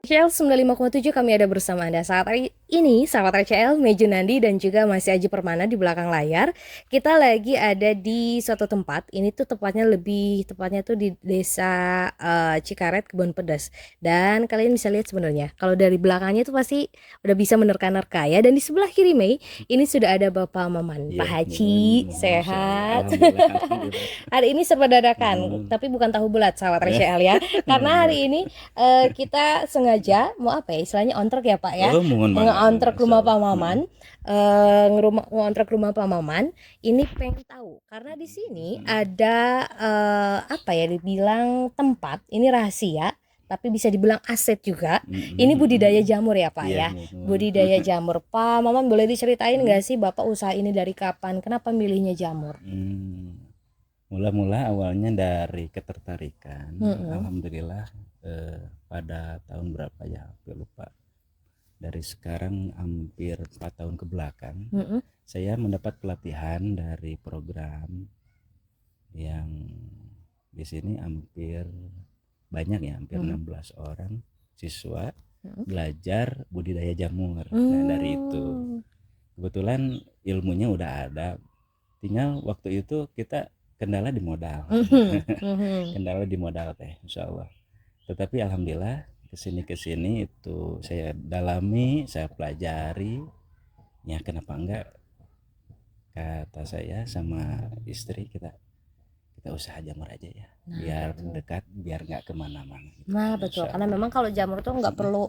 RCL 95,7 kami ada bersama Anda saat hari ini, sahabat RCL, Meju Nandi dan juga masih Aji Permana di belakang layar. Kita lagi ada di suatu tempat, ini tuh tepatnya tuh di desa Cikaret, Kebon Pedas. Dan kalian bisa lihat sebenarnya, kalau dari belakangnya tuh pasti udah bisa menerka-nerka ya. Dan di sebelah kiri Mei, ini sudah ada Bapak Maman, Pak Iya, Haji, Masya Allah. sehat. Alhamdulillah, alhamdulillah. Hari ini serba dadakan, Hmm. tapi bukan tahu bulat sahabat Eh, RCL ya. Karena hari ini kita sengaja mau apa ya istilahnya ontrek ya Pak ya, Oh, mohon banget, ngeontrek Masya rumah Allah. Pak Maman, ngontrak rumah Pak Maman. Ini pengen tahu karena di sini ada apa ya dibilang tempat ini rahasia tapi bisa dibilang aset juga. Ini budidaya jamur ya Pak Iya, ya, mohon. budidaya jamur. Pak Maman boleh diceritain Hmm. nggak sih Bapak usaha ini dari kapan, kenapa milihnya jamur? Mula-mula awalnya dari ketertarikan. Mm-mm. Alhamdulillah, pada tahun berapa ya, aku lupa. Dari sekarang hampir 4 tahun ke belakang, Mm-mm. saya mendapat pelatihan dari program yang di sini hampir banyak ya, hampir Mm-mm. 16 orang siswa Mm-mm. belajar budidaya jamur. Nah, dari itu Hmm. kebetulan ilmunya udah ada, tinggal waktu itu kita kendala di modal. Mhm. Mhm. Kendala di modal teh, insya Allah. Tetapi alhamdulillah kesini itu saya dalami, saya pelajari, ya kenapa enggak, kata saya sama istri, kita usaha jamur aja ya, Nah, biar betul. dekat, biar nggak kemana-mana gitu Nah, kan, betul. insya Karena Allah. memang kalau jamur tuh nggak perlu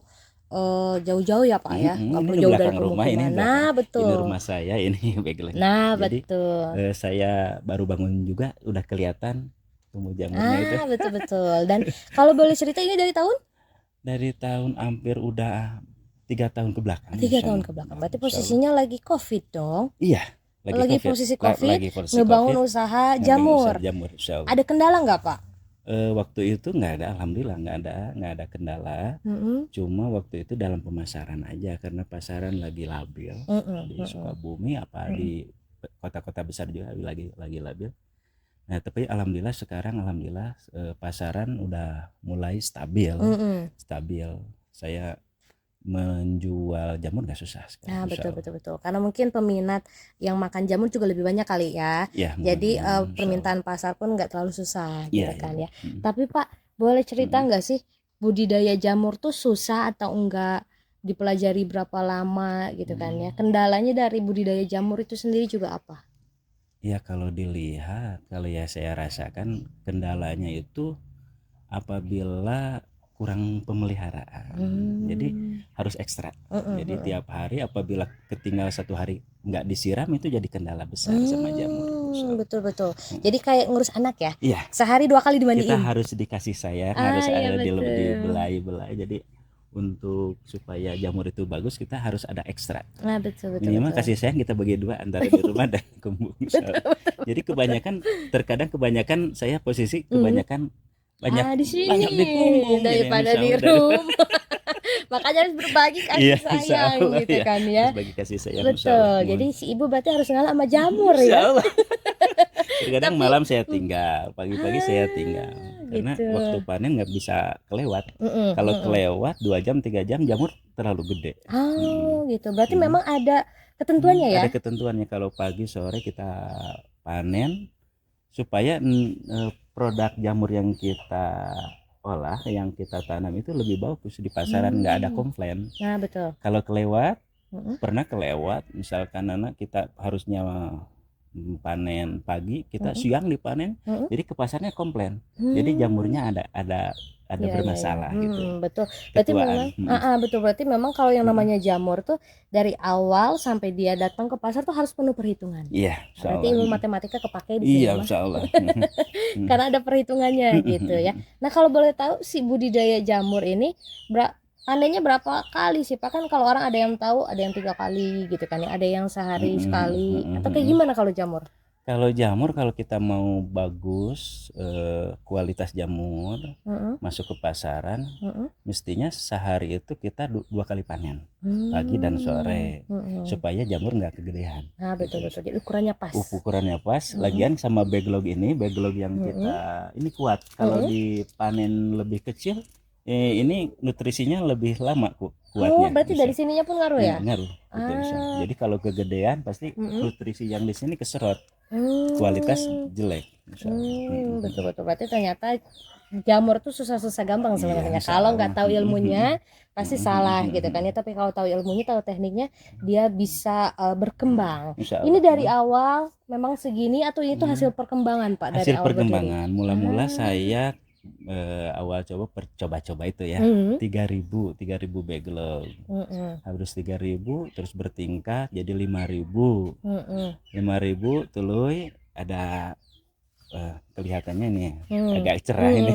jauh-jauh ya, Pak ya. Nggak Ini perlu di jauh dari belakang rumah, ini pemukiman. belakang, Nah, ini betul. rumah saya ini background. Nah, Jadi betul. saya baru bangun juga udah kelihatan tumbuh jamurnya itu. Ah, betul-betul. Dan kalau boleh cerita ini dari tahun? Dari tahun hampir udah 3 tahun ke belakang, 3 tahun ke belakang. Berarti insya Allah. posisinya lagi COVID dong. Iya, lagi Lagi covid, posisi COVID, lagi posisi ngebangun covid, usaha ngambil usaha jamur. jamur, insya Allah. Ada kendala nggak, Pak? Waktu itu nggak ada, alhamdulillah nggak ada kendala. Mm-mm. Cuma waktu itu dalam pemasaran aja, karena pasaran lagi labil Mm-mm. di Mm-mm. Sukabumi, apa di kota-kota besar juga lagi labil. Nah, tapi alhamdulillah sekarang, alhamdulillah, pasaran udah mulai stabil. Mm-mm. Saya menjual jamur nggak susah sekarang, Nah, insya betul Allah. betul betul. Karena mungkin peminat yang makan jamur juga lebih banyak kali ya. Ya, Jadi insya Allah. permintaan pasar pun nggak terlalu susah gitu Iya, kan iya. ya. Tapi Pak, boleh cerita Mm. nggak sih budidaya jamur tuh susah atau enggak? Dipelajari berapa lama gitu kan ya. Kendalanya dari budidaya jamur itu sendiri juga apa? Ya, kalau dilihat, kalau ya saya rasakan kendalanya itu apabila kurang pemeliharaan. Jadi harus ekstra. Jadi tiap hari apabila ketinggal 1 hari nggak disiram, itu jadi kendala besar sama jamur. So, Betul betul. Jadi kayak ngurus anak ya. iya, Sehari 2 kali kita dimandiin. harus dikasih sayang, Ah, harus iya ada betul. dibelai-belai. Jadi untuk supaya jamur itu bagus, kita harus ada ekstra. Nah, betul betul Minimal betul. kasih sayang kita bagi dua, antara di rumah dan kembung. Jadi kebanyakan saya posisi Mhm. kebanyakan banyak Ah, di sini banyak di punggung ini, daripada insya di Allah, rumah. Makanya harus berbagi kasih iya, insya sayang Allah gitu ya, kan harus ya. bagi kasih sayang, insya Allah. Betul. Jadi si ibu berarti harus ngalah sama jamur Insya ya. Allah. Terkadang Tapi malam saya tinggal, pagi-pagi saya tinggal, karena gitu. waktu panen nggak bisa kelewat. Mm-mm, Kalau mm-mm. kelewat 2 jam 3 jam, jamur terlalu gede. Oh, gitu. Berarti Mm. memang ada ketentuannya ya. Ada ketentuannya, kalau pagi sore kita panen supaya produk jamur yang kita olah, yang kita tanam itu lebih bagus di pasaran, nggak ada komplain. Nah, betul. Kalau kelewat, Mm-mm. pernah kelewat, misalkan anak kita harusnya panen pagi, kita Mm-mm. siang dipanen, Mm-mm. jadi ke pasarnya komplain, jadi jamurnya ada Iya, iya, iya. bermasalah gitu, Betul. Berarti memang, ketuaan. betul. Berarti memang kalau yang namanya jamur tuh dari awal sampai dia datang ke pasar tuh harus penuh perhitungan. Iya, insya Berarti Allah. ilmu matematika kepake di Iya, sini mah. insya Allah. Karena ada perhitungannya gitu ya. Nah, kalau boleh tahu si budidaya jamur ini panennya berapa kali sih Pak? Kan kalau orang ada yang tahu ada yang 3 kali gitu kan ya, ada yang sehari sekali atau kayak gimana kalau jamur? Kalau jamur, kalau kita mau bagus, kualitas jamur Mm-mm. masuk ke pasaran, Mm-mm. mestinya sehari itu kita 2 kali panen, pagi dan Hmm. sore, Mm-mm. supaya jamur nggak kegedean. Nah, betul betul. Jadi ukurannya pas. Ukurannya pas. Mm-mm. Lagian sama backlog yang Mm-mm. kita ini kuat. Kalau Mm-mm. dipanen lebih kecil, ini nutrisinya lebih lama Oh, kuatnya berarti bisa. dari sininya pun ngaruh ya? Ngaruh betul bisa. Ah, Jadi kalau kegedean pasti nutrisi yang di sini keserot, kualitas hmm, jelek insya Allah. betul-betul. Berarti ternyata jamur tuh susah-susah gampang Iya sebenarnya. insya Kalau nggak Allah. tahu ilmunya pasti salah gitu kan ya. Tapi kalau tahu ilmunya, tahu tekniknya, dia bisa berkembang. Insya Ini Allah. dari awal memang segini atau itu hasil perkembangan Pak dari Hasil awal berdiri? perkembangan mula-mula Ah, saya awal coba itu ya, hmm, 3.000 backlog, hmm, harus 3.000 terus bertingkat jadi 5.000, hmm, 5.000 tuluy ada kelihatannya nih hmm, agak cerah ini.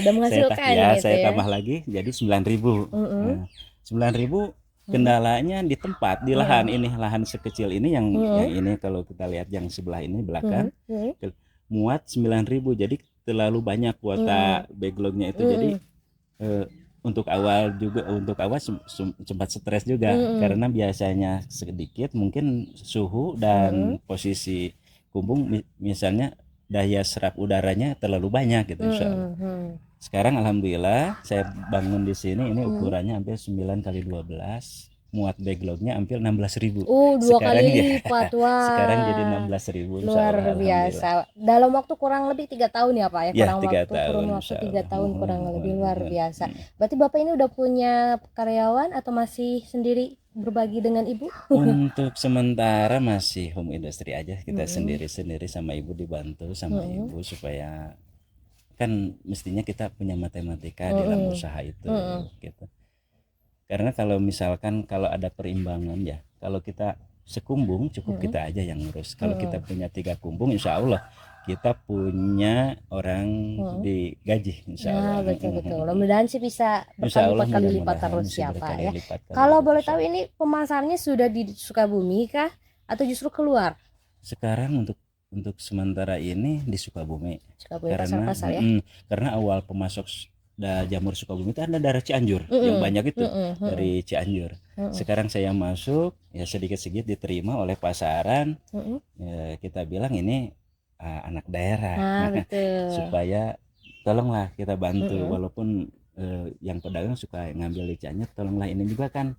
udah menghasilkan gitu Saya ya. tambah lagi jadi 9.000. Hmm, Nah, 9.000 kendalanya di tempat, di lahan ini, lahan sekecil ini yang ini kalau kita lihat yang sebelah ini belakang muat 9.000, jadi terlalu banyak kuota backlognya itu. Jadi eh, untuk awal sempat stres juga karena biasanya sedikit, mungkin suhu dan posisi kumbung misalnya daya serap udaranya terlalu banyak gitu insya Allah. Sekarang alhamdulillah saya bangun di sini ini ukurannya hampir 9 kali 12, muat backlognya hampir 16.000. Dua Sekarang kali ya lipat. sekarang jadi Wah, 16.000 insya luar Allah alhamdulillah. biasa. Dalam waktu kurang lebih 3 tahun ya Pak ya, Ya tiga kurun tahun waktu insya 3 tahun Allah. kurang lebih, luar biasa. Berarti Bapak ini udah punya karyawan atau masih sendiri berbagi dengan Ibu? Untuk sementara masih home industry aja, kita sendiri-sendiri sama ibu, dibantu sama ibu supaya kan mestinya kita punya matematika dalam usaha itu gitu. Karena kalau misalkan kalau ada perimbangan ya, kalau kita sekumbung cukup kita aja yang ngurus. Kalau kita punya 3 kumbung insya Allah kita punya orang digaji insya Nah, Allah. betul-betul. Mudah-mudahan sih bisa Insya Allah berkali-kali lipat mudah-mudahan terus bisa ya Pak berkali ya. lipat kali Kalau lipat boleh insya tahu Allah. ini pemasarnya sudah di Sukabumi kah atau justru keluar? Sekarang untuk sementara ini di Sukabumi Sukabumi karena pasar-pasar ya. karena awal pemasok jamur Sukabumi itu ada dari Cianjur, yang banyak itu dari Cianjur. Sekarang saya masuk ya sedikit-sedikit diterima oleh pasaran. Ya, kita bilang ini anak daerah. Nah, betul. Supaya tolonglah kita bantu, walaupun yang pedagang suka ngambil di Cianjur, tolonglah ini juga kan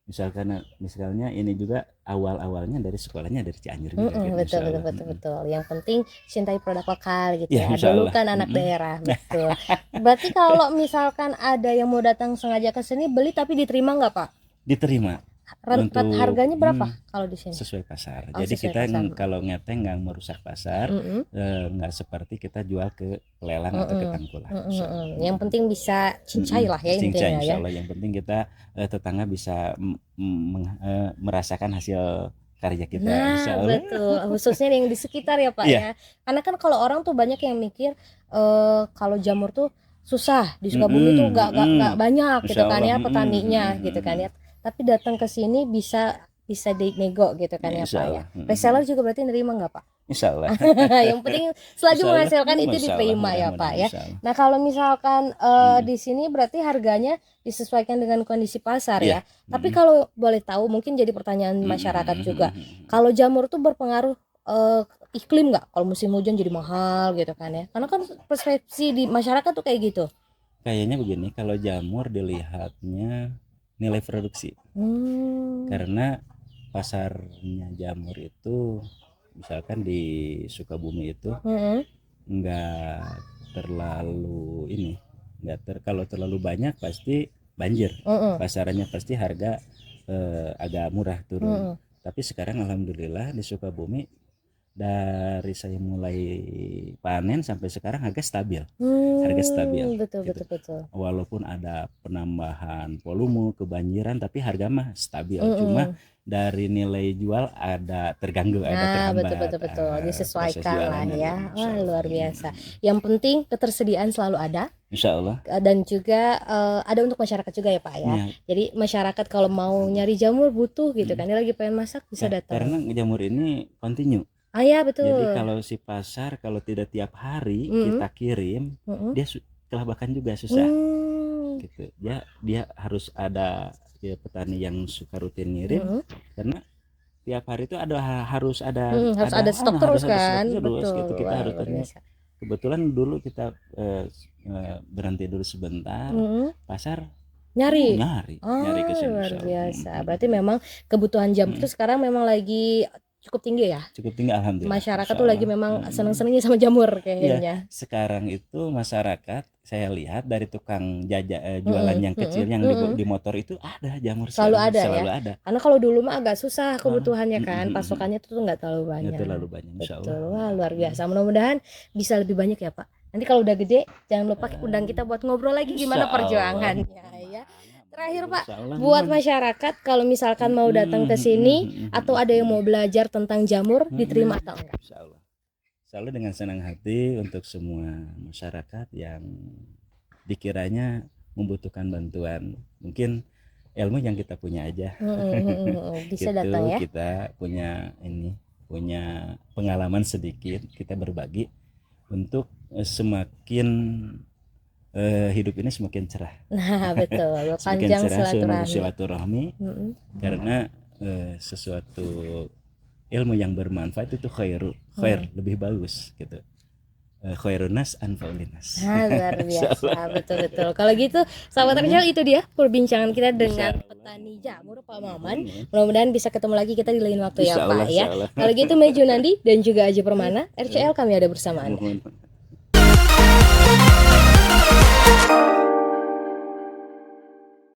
misalnya ini juga awalnya dari sekolahnya dari Cianjur juga gitu, Betul, insya betul, Allah. betul, betul. Yang penting cintai produk lokal gitu Ya ya. insya Dulu Allah. kan anak daerah, betul. Berarti kalau misalkan ada yang mau datang sengaja ke sini beli tapi diterima nggak Pak? Diterima Rate untuk harganya berapa kalau di sini? sesuai pasar. Oh, Jadi sesuai kita pasar. kalau ngeteng nggak merusak pasar, nggak seperti kita jual ke pelelang atau ke tangkulan. Yang penting bisa cincai lah ya Cincai, intinya insya ya. Allah. Yang penting kita tetangga bisa merasakan hasil karya kita, Nah, insya Allah. betul. Khususnya yang di sekitar ya Pak Iya. ya. Karena kan kalau orang tuh banyak yang mikir kalau jamur tuh susah di Sukabumi tuh nggak banyak Insya gitu kan Allah. ya petaninya gitu kan ya. Tapi datang ke sini bisa dinego gitu kan ya Insya Pak ya. Allah. Reseller juga berarti nerima nggak Pak? Insya Allah. Yang penting selagi Insya Allah. menghasilkan itu Insya Allah, diterima ya Pak mudah-mudahan, ya. insya Allah. Nah kalau misalkan di sini berarti harganya disesuaikan dengan kondisi pasar Iya. ya. Tapi kalau boleh tahu mungkin jadi pertanyaan masyarakat juga. Kalau jamur tuh berpengaruh iklim nggak? Kalau musim hujan jadi mahal gitu kan ya. Karena kan persepsi di masyarakat tuh kayak gitu. Kayaknya begini, kalau jamur dilihatnya nilai produksi. Karena pasarnya jamur itu misalkan di Sukabumi itu nggak terlalu kalau terlalu banyak pasti banjir. Pasarannya pasti harga agak murah turun. Tapi sekarang alhamdulillah di Sukabumi dari saya mulai panen sampai sekarang harga stabil. Harga stabil. Betul, gitu. betul. Walaupun ada penambahan volume, kebanjiran, tapi harga mah stabil. Cuma dari nilai jual ada terganggu, ada terhambat. Betul. Disesuaikan lah ya. Wah, luar biasa. biasa. Yang penting ketersediaan selalu ada. Insya Allah. Dan juga ada untuk masyarakat juga ya Pak ya. Jadi masyarakat kalau mau nyari jamur butuh gitu kan, dia lagi pengen masak bisa datang. Karena jamur ini continue. Ya betul. Jadi kalau si pasar kalau tidak tiap hari kita kirim, dia kelabakan juga susah. Gitu. Dia harus ada petani yang suka rutin ngirim, karena tiap hari itu harus ada stok terus kan. Betul. Betul. Gitu. Kita harus kebetulan dulu kita berhenti dulu sebentar, pasar Nyari. nyari ke Luar Sulsel. biasa. Berarti memang kebutuhan jamur itu sekarang memang lagi cukup tinggi ya. Cukup tinggi alhamdulillah. Masyarakat Masya tuh lagi Allah. memang seneng-senengnya sama jamur Iya, kayaknya. sekarang itu masyarakat saya lihat dari tukang jualan yang kecil yang di motor itu ada jamur Selalu sekarang, ada selalu ya. ada. Karena kalau dulu mah agak susah kebutuhannya kan, pasokannya tuh nggak terlalu Nggak banyak. terlalu banyak, Masya Allah. Betul, wah luar biasa. Mudah-mudahan bisa lebih banyak ya Pak. Nanti kalau udah gede, jangan lupa undang kita buat ngobrol lagi gimana Insya Allah. perjuangannya ya. Terakhir Pak, Insya Allah, buat mohon. masyarakat kalau misalkan mau datang ke sini atau ada yang mau belajar tentang jamur, diterima atau enggak? Insya Allah. Selalu dengan senang hati untuk semua masyarakat yang dikiranya membutuhkan bantuan. Mungkin ilmu yang kita punya aja. Bisa Gitu, datang ya. kita punya pengalaman sedikit, kita berbagi untuk semakin hidup ini semakin cerah. Nah betul, Semakin panjang cerah silaturahmi. silaturahmi, karena sesuatu ilmu yang bermanfaat itu khair lebih bagus gitu. Khairunas anfa'ulinas. Nah, luar biasa, betul-betul. Kalau gitu, sahabat tercinta, itu dia perbincangan kita dengan petani jamur Pak Maman. Mudah-mudahan bisa ketemu lagi kita di lain waktu ya Insya Pak Allah, ya. insya Allah. Kalau gitu Meju Nandi dan juga Aji Permana, RCL kami ada bersamaan. Mohon.